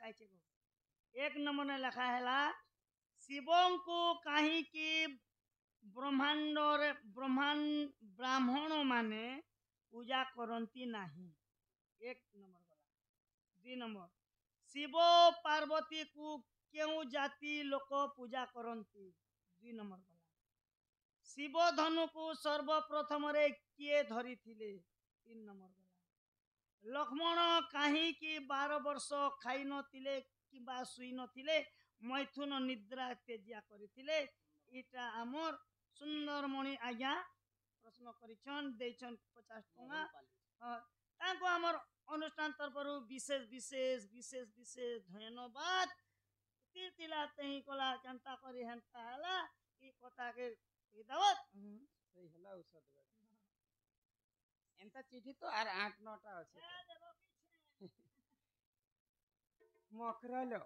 ଲେଖା ହେଇଛି एक नंबर ने लिखा है शिवं को कहीं की ब्राह्मण माने पूजा करती नहीं। एक नंबर वाला। 2 नंबर शिव पार्वती को क्यों जाति लोक पूजा करती। 2 नंबर वाला। शिव धनु को सर्वप्रथम रे किए धरी थिले। 3 नंबर वाला। लक्ष्मण कहीं की 12 वर्ष खाई नथिले किबा सुई नथिले मैथुन निद्रा तेजिया करथिले। इटा आमर सुंदर मणि आज्ञा प्रश्न करिछन देछन 50 टका। ताको आमर अनुष्ठान तरफरु विशेष विशेष विशेष विशेष धन्यवाद। तीर्थिला तही कला चंता करी हंता हला ई कथा के दावत सही हला औषध एंता चिठी तो आर 8 9टा अछि मकरलो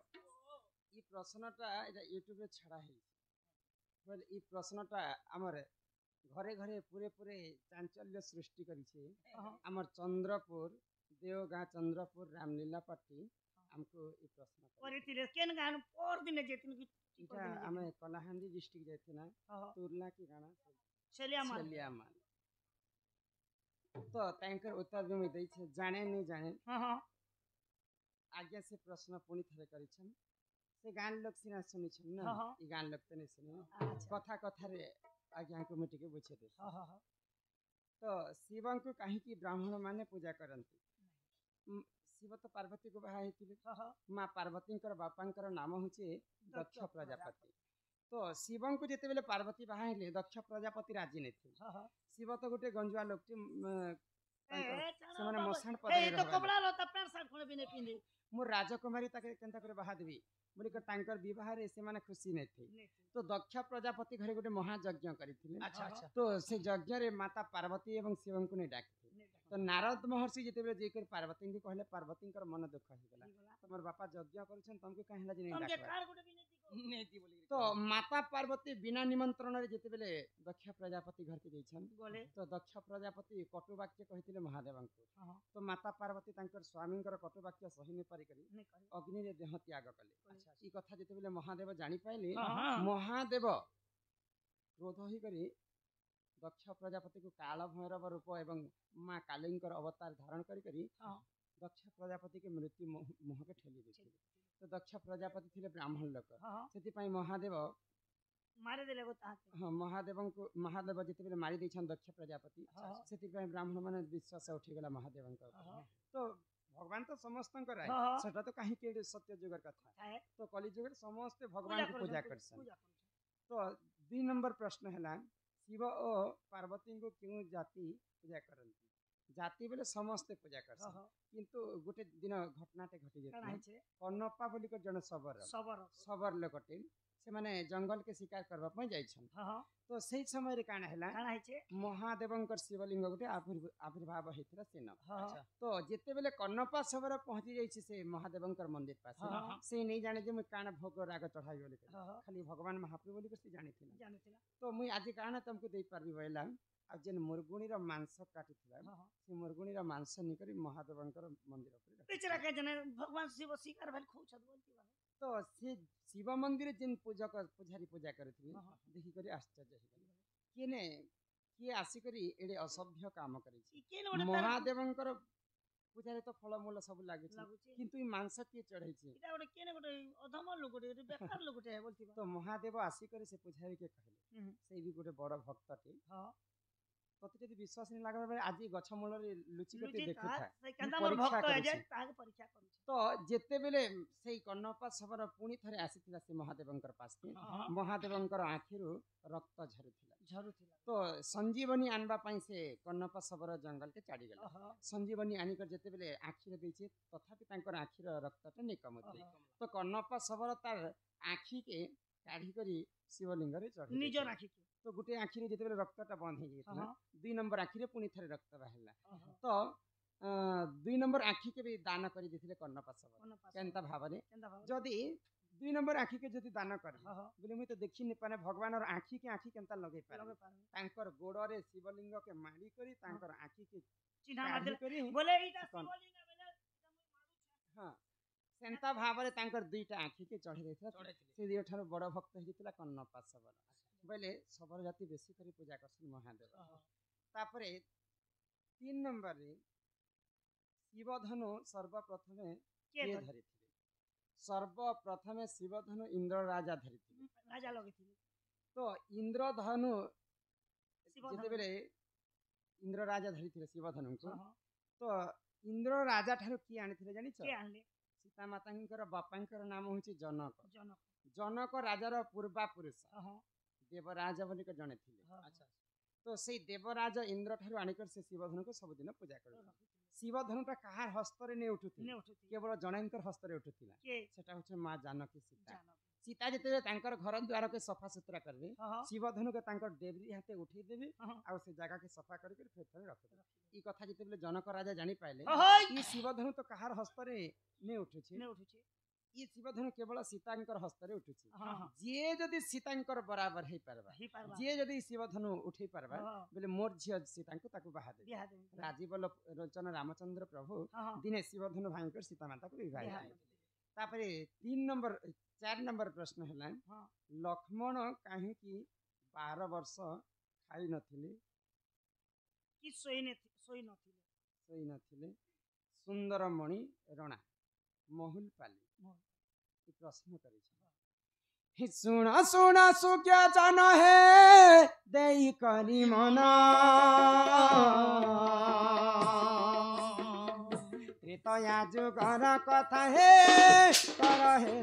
ई प्रश्नटा एटा यूट्यूब रे छड़ा है बोल ई प्रश्नटा हमर घरे घरे पूरे पूरे चांचल्य सृष्टि करी छे। हमर चंद्रपुर देवगां चंद्रपुर रामलीला पट्टी हमको ई प्रश्न करिथिले केन गान पर दिन जेतिन की इटा हमें कलाहांडी डिस्ट्रिक्ट जेथिना तुरला की गाना छलियामाल तो तांकर उत्तर भी मैं दै छे जाने नहीं जाने। हां आज्ञा से प्रश्न पुनी थरे करिछन से गान लोग सिना सुनि छन ना ई गान लोग तने सुनि कथा कथा रे आज्ञा को मिटिके बुझे दे। तो शिवं को कहीं की ब्राह्मण माने पूजा करंती। शिव तो पार्वती को बाहा हेतिले। मां पार्वती कर बापांकर नाम होचे दक्ष प्रजापति। तो शिवं को जेते बेले पार्वती बाहा हेले दक्ष प्रजापति राजी नै थे। शिव तो गोटे गंजुआ लोक से माने मसाण पदे ए तो कपड़ा लता पैंट शर्ट कोन बिने पिंदे मोर राजकुमारी ताके केनता करे बाहा देबी बोली कर तांकर विवाह रे से माने खुशी नै थे। तो दक्ष प्रजापति घरे गोटे महायज्ञ करिथिले। अच्छा अच्छा। तो से यज्ञ रे माता पार्वती एवं शिवं को नै डाकथे। तो नारद महर्षि जेते बेले जेकर पार्वती को कहले पार्वती कर मन दुख हो गेला तमर बापा यज्ञ करछन तुमको कहला जे नै डाकबा तुमके कार गोटे बिने नेती बोली। तो माता पार्वती बिना निमंत्रण रे जेते बेले दक्ष प्रजापति घर के जइछन तो दक्ष प्रजापति कटु वाक्य कहिथिले महादेवं को। तो माता पार्वती तांकर स्वामी कर कटु वाक्य सही नै पारि करी अग्नि रे देह त्याग कले। ई कथा जेते बेले महादेव जानि पाइले महादेव क्रोध होई करी दक्ष प्रजापति को काल भैरव रूप एवं मां कालिंकर अवतार धारण करी करी दक्ष प्रजापति के मृत्यु मुह के ठेली देथिले। तो दक्ष प्रजापति थिले ब्राह्मण लोक सेति पई महादेव मारे देले को ताते। हां महादेवं को महादेव जेते बेले मारी दैछन दक्ष प्रजापति सेति पई ब्राह्मण माने विश्वास उठी गेला महादेवं का। तो भगवान तो समस्त कर सेटा तो कहीं के सत्य जुगर कथा तो कलि जुगर समस्त भगवान को पूजा करसन। तो 2 नंबर प्रश्न हैला शिव और पार्वती को क्यों जाति पूजा करती। जाति बोले समस्त पूजा करसन किंतु गोटे दिन घटनाटे घटी जेते कन्नप्पा बोली को जन सबर लोकटे से माने जंगल के शिकार करबा पय जाइछन। तो सही समय रे काना हैला महादेवंकर शिवलिंग गोटे आविर्भाव हेतिला सेन। तो जेते बेले कन्नप्पा सबर पहुंची जाइछि से महादेवंकर मंदिर पास से नहीं जाने जे मैं काना भोग राग चढ़ाई बोली खाली भगवान महाप्रभु बोली से जानिथिला। तो मुई आज काना तुमको देई पारबी बोला आ जेन मुरगुणी रो मांस काटिथिला से मुरगुणी रो मांस निकरी महादेवंकर मंदिर पर बेचारा के जने भगवान शिव शिकार भेल खूब छत बोलती बा। तो से शिव मंदिर जिन पूजक पुजारी पूजा करथिले देखि करी आश्चर्य हो गेल केने के आसी करी एडे असभ्य काम करै छी। महादेवंकर पूजारे तो फल मूल सब लागे छी किंतु ई मांस के चढ़ै छी इटा गोटे केने गोटे अधम लोक गोटे बेकार लोक गोटे बोलती बा। तो महादेव आसी करी से पुजारी के कहले से भी गोटे बड़ भक्तटे तोते यदि विश्वास नहीं लागबे बेले आज गछ मूल रे लुचि कते देखुथा परीक्षा परीक्षा करू। तो जेते बेले सेई कन्नप्पा सबर पुनी थरे आसीथिला से महादेवंकर पास के महादेवंकर आखिरु रक्त झरुथिला। तो संजीवनी आनबा पई से कन्नप्पा सबर जंगल के चाडी गेला। संजीवनी आनी कर जेते बेले आखिर देछि तथापि तांकर आखिर रक्तटा निकमथि। तो कन्नप्पा सबर तार आखि के काढी करी शिवलिंग रे चढ़ी निजर आखि के। तो गुटे आखिरे जेते बेले रक्तटा बंद हो गेला 2 नंबर आखिरे पुनी थरे रक्त बाहला। तो 2 नंबर आखि के भी दान करी देथिले कन्नप्पा सबर केनता भाबरे जदी 2 नंबर आखि के जदी दान कर बोले मुई तो देखि नि पाने भगवान और आखि के केनता लगे पारे तांकर गोड़ रे शिवलिंग के मारी करी तांकर आखि के चिन्हा मार करी बोले इटा शिवलिंग बेले मुई मारू छ। हां सेंता भाव रे तांकर दुईटा आँखि के चढ़ी देथिला से दियो ठारो बड़ भक्त हेतिला कन्नपास बर बोले सबर जाति बेसी करी पूजा करछन महादेव तापरे 3 नंबर रे शिवधनु सर्वप्रथमे के धरिथिले सर्वप्रथमे शिवधनु इंद्र राजा धरिथिले राजा लगिथिले तो इंद्रधनु जेते बेले इंद्र राजा धरिथिले शिवधनु को तो इंद्र राजा ठारो की आनिथिले जानि छ के आनले सीता मातांकर बापांकर नाम होची जनक जनक राजार पूर्वा पुरुष देवराज बोली को जने थिले अच्छा तो से देवराज इंद्र ठारो आनिकर से शिवधनु को सब दिन पूजा कर शिवधनुटा कहार हस्तरे ने उठुथि केवल जणेंकर हस्तरे उठुथिला सेटा होचे मां जानकी सीता सीता जेते तांकर घर द्वार के सफा सुतरा करबे शिवधनु के तांकर देवरी हाथे उठै देबे आ से जगह के सफा करके फेर फेर रख देबे ई कथा जेते जनक राजा जानि पाइले ई शिवधनु तो कहार हस्तरे ने उठुछे ई शिवधनु केवल सीतांकर हस्तरे उठुछे जे जदि सीतांकर बराबर हे परबा जे जदि शिवधनु उठै परबा बोले मोर झिया सीतांको ताकू बाहा दे राजीव लोचन रामचंद्र प्रभु दिने शिवधनु भांकर सीता माता को विवाह तापरे 4 नंबर प्रश्न है लक्ष्मण कहीं की 12 वर्ष खाई नथिले कि सोई नथिले सुंदर मणि रणा महुल पाली ये प्रश्न करे सुना सुना सुख्या जान है देई करी मना त्रेतया जुगर कथा है कर हे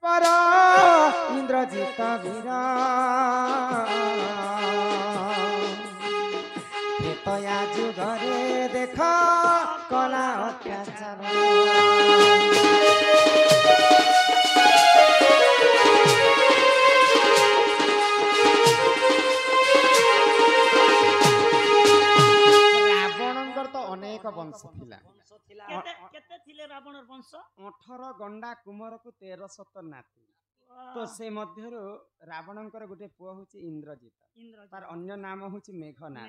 श्रवण इंद्रजित वीरा तया जुगरे देख कला अत्याचार रावणंकर तो अनेक वंश थिला केते थिले रावणर वंश 18 गंडा कुमार को 1300 नाती तो से मध्य रावणंकर गोटे पुआ होची इंद्रजित तार अन्य नाम होची मेघनाद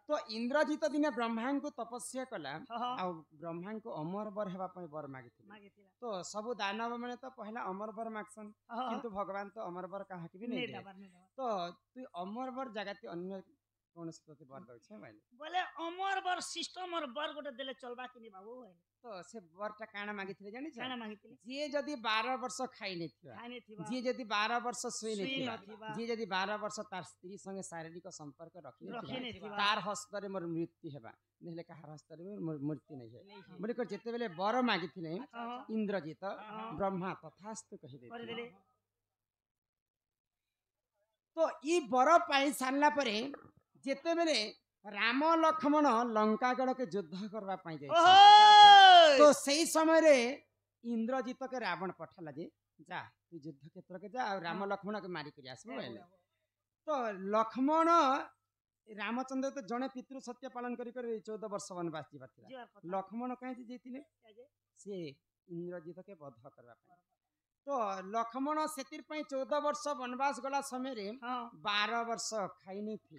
तो इंद्रजित दिने ब्रह्मा को तपस्या कला आ ब्रह्मा को अमर वर हेबा पय वर मागिथिला तो सब दानव माने तो पहला अमर वर मागसन किंतु भगवान तो अमर वर काहा के भी नहीं दे तो तू अमर वर जगत अन्य कौन से तोते वर दउछे बोले अमर वर सिस्टम और वर गोटे देले चलबा कि नहीं बाबू तो से वरटा काना मागिथिले जानि काना मागिथिले जे जदी 12 वर्ष खाइ नै थिबा जे जदी 12 वर्ष सोइ नै थिबा जे जदी 12 वर्ष तार स्त्री संगे शारीरिक संपर्क रखि नै थिबा तार हस्तरे मोर मृत्यु हेबा नहले कहार हस्तरे मोर मृत्यु नै हे बोले को जेते बेले वर मागिथिले इंद्रजित ब्रह्मा तथास्तु कहि देथिले तो ई वर पाई सारला परे जेते बेले राम लक्ष्मण लंकागढ़ के युद्ध करबा पाई जाय तो सही समय रे इंद्रजित के रावण पठाला जे जा तू युद्ध क्षेत्र के जा और राम लक्ष्मण के मारी कर आसबो बोले तो लक्ष्मण रामचंद्र तो जने पितृ सत्य पालन करी 14 वर्ष वनवास जीवा थिला लक्ष्मण कहि जेतिले से इंद्रजित के वध करबा पाई तो लक्ष्मण सेतिर पई 14 वर्ष वनवास गला समय रे 12 वर्ष खाइ नै थी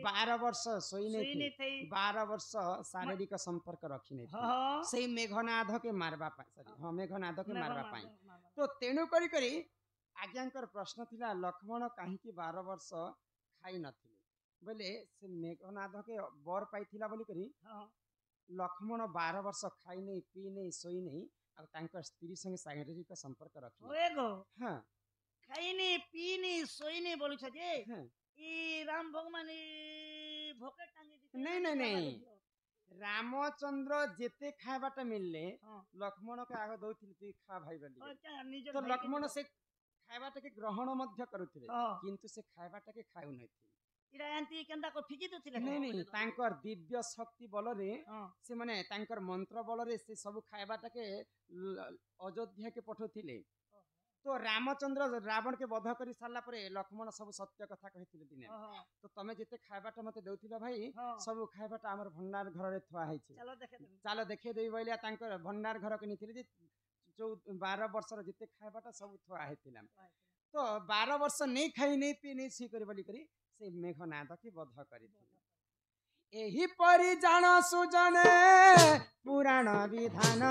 12 वर्ष सोइ नै थी 12 वर्ष शारीरिक संपर्क रखि नै थी सेही मेघनाद के मारबा पाई सॉरी हां मेघनाद के मारबा पाई तो तेनु करी करी आज्ञांकर प्रश्न थिला लक्ष्मण काहे की 12 वर्ष खाइ नथिले बोले से मेघनाद के बर पाई थिला बोली करी लक्ष्मण 12 वर्ष खाइ नै पी नै सोइ नै आ तांकर स्त्री संगे शारीरिक संपर्क रखि ओएगो हां खाइनी पीनी सोइनी बोलु छ जे ई राम भगवान भोके टांगी दी नहीं नहीं नहीं रामचंद्र जेते खाबाटा मिलले लक्ष्मण के आगे दउथिल ती खा भाई बोली तो लक्ष्मण से खाबाटा के ग्रहण मध्य करूथिले किंतु से खाबाटा के खाउ नै थी इरा एंती केंदा को फिकी दथिले नहीं नहीं तांकर दिव्य शक्ति बल रे से माने तांकर मंत्र बल रे से सब खाइबाटा के अयोध्या के पठोथिले तो रामचंद्र रावण के वध कर सारा पर लक्ष्मण सब सत्य कथा कहते दिने तो तमे जिते खाइबाटा मते देउथिला भाई सब खाइबाटा हमर भंडार घर रे थुआ है चलो देखे देई बोलिया तांकर भंडार घर के निथिले जे 12 वर्ष जिते खाइबाटा सब थुआ हेतिला तो 12 वर्ष नहीं खाई नहीं पी नहीं सी करी बोली करी से मेघनाद के वध करी एही परि जान सुजने पुराण विधान